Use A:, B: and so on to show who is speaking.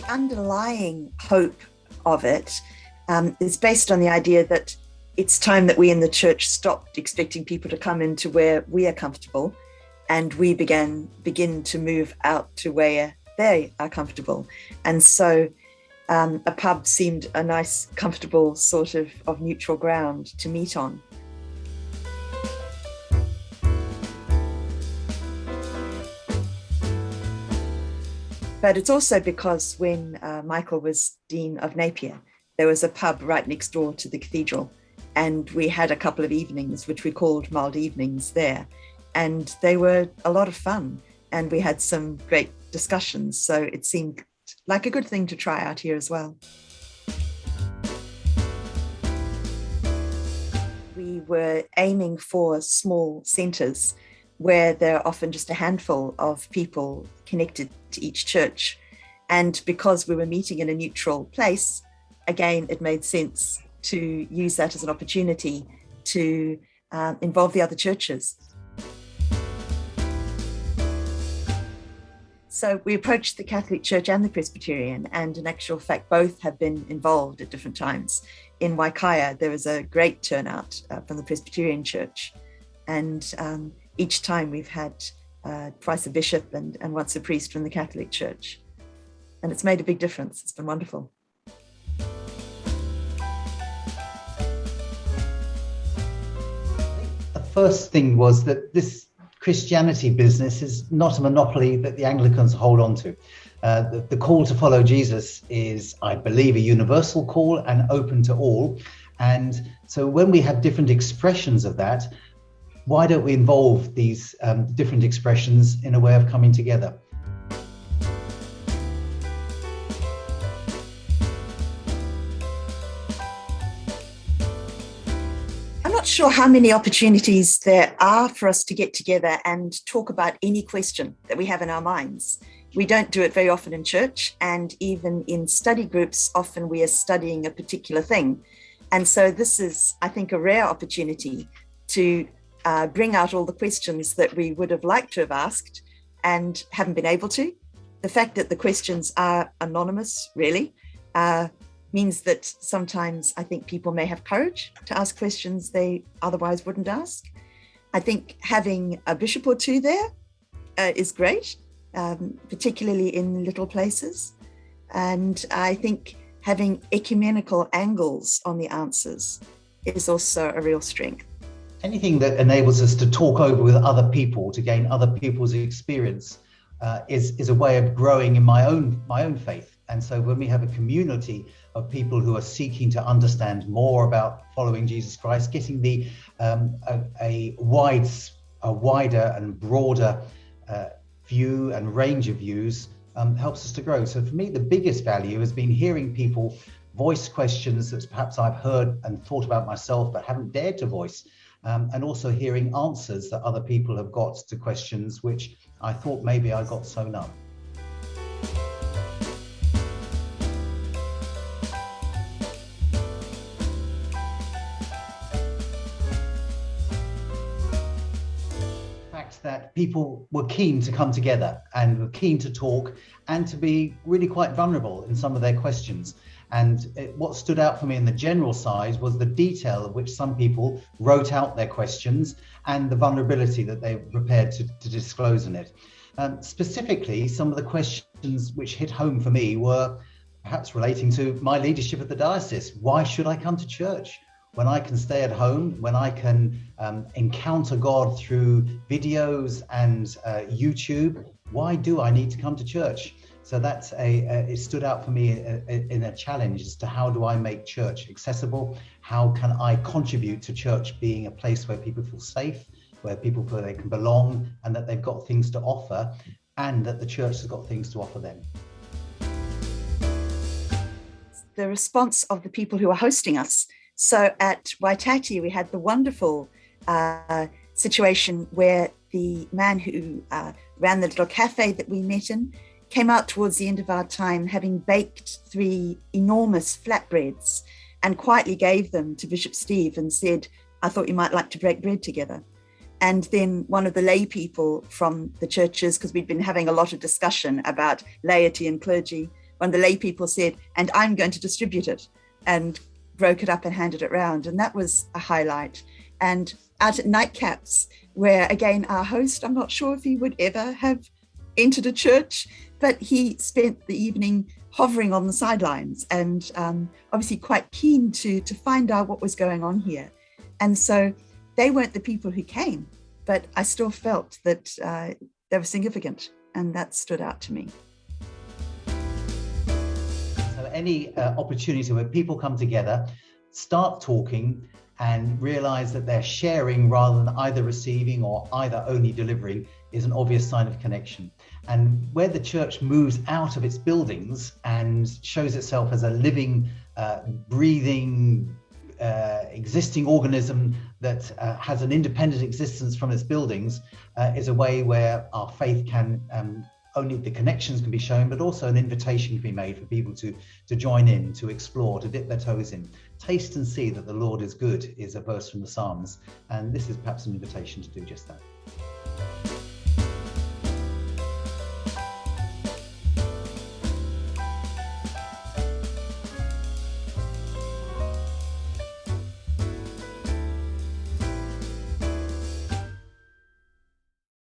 A: underlying hope of it is based on the idea that it's time that we in the church stopped expecting people to come into where we are comfortable, and we begin to move out to where they are comfortable. And so a pub seemed a nice, comfortable sort of neutral ground to meet on. But it's also because when Michael was Dean of Napier, there was a pub right next door to the cathedral, and we had a couple of evenings, which we called Mulled Evenings there, and they were a lot of fun, and we had some great discussions, so it seemed like a good thing to try out here as well. We were aiming for small centres where there are often just a handful of people connected to each church. And because we were meeting in a neutral place, again, it made sense to use that as an opportunity to involve the other churches. So we approached the Catholic Church and the Presbyterian, and in actual fact, both have been involved at different times. In Waikaya, there was a great turnout from the Presbyterian Church, and each time we've had twice a bishop and once a priest from the Catholic Church. And it's made a big difference. It's been wonderful.
B: The first thing was that this Christianity business is not a monopoly that the Anglicans hold on to. The call to follow Jesus is, I believe, a universal call and open to all. And so when we have different expressions of that, why don't we involve these different expressions in a way of coming together?
A: I'm not sure how many opportunities there are for us to get together and talk about any question that we have in our minds. We don't do it very often in church, and even in study groups, often we are studying a particular thing. And so this is, I think, a rare opportunity to bring out all the questions that we would have liked to have asked and haven't been able to. The fact that the questions are anonymous, really, means that sometimes I think people may have courage to ask questions they otherwise wouldn't ask. I think having a bishop or two there is great, particularly in little places. And I think having ecumenical angles on the answers is also a real strength.
B: Anything that enables us to talk over with other people, to gain other people's experience, is a way of growing in my own faith. And so when we have a community of people who are seeking to understand more about following Jesus Christ, getting a wider and broader view and range of views helps us to grow. So for me, the biggest value has been hearing people voice questions that perhaps I've heard and thought about myself but haven't dared to voice. And also hearing answers that other people have got to questions which I thought maybe I got sewn up. The fact that people were keen to come together and were keen to talk and to be really quite vulnerable in some of their questions. And what stood out for me in the general side was the detail of which some people wrote out their questions and the vulnerability that they were prepared to disclose in it. Specifically, some of the questions which hit home for me were perhaps relating to my leadership at the diocese. Why should I come to church when I can stay at home, when I can encounter God through videos and YouTube? Why do I need to come to church? So that's it stood out for me in a challenge as to how do I make church accessible? How can I contribute to church being a place where people feel safe, where people feel they can belong, and that they've got things to offer, and that the church has got things to offer them.
A: The response of the people who are hosting us. So at Waitati, we had the wonderful situation where the man who ran the little cafe that we met in came out towards the end of our time having baked 3 enormous flatbreads and quietly gave them to Bishop Steve and said, I thought you might like to break bread together. And then one of the lay people from the churches, because we'd been having a lot of discussion about laity and clergy, one of the lay people said, and I'm going to distribute it, and broke it up and handed it round. And that was a highlight. And out at nightcaps, where again, our host, I'm not sure if he would ever have entered a church, but he spent the evening hovering on the sidelines and obviously quite keen to find out what was going on here. And so they weren't the people who came, but I still felt that they were significant, and that stood out to me.
B: So any opportunity where people come together, start talking, and realize that they're sharing rather than either receiving or either only delivering is an obvious sign of connection. And where the church moves out of its buildings and shows itself as a living, breathing, existing organism that has an independent existence from its buildings, is a way where our faith can only the connections can be shown, but also an invitation can be made for people to join in, to explore, to dip their toes in. Taste and see that the Lord is good is a verse from the Psalms, and this is perhaps an invitation to do just that.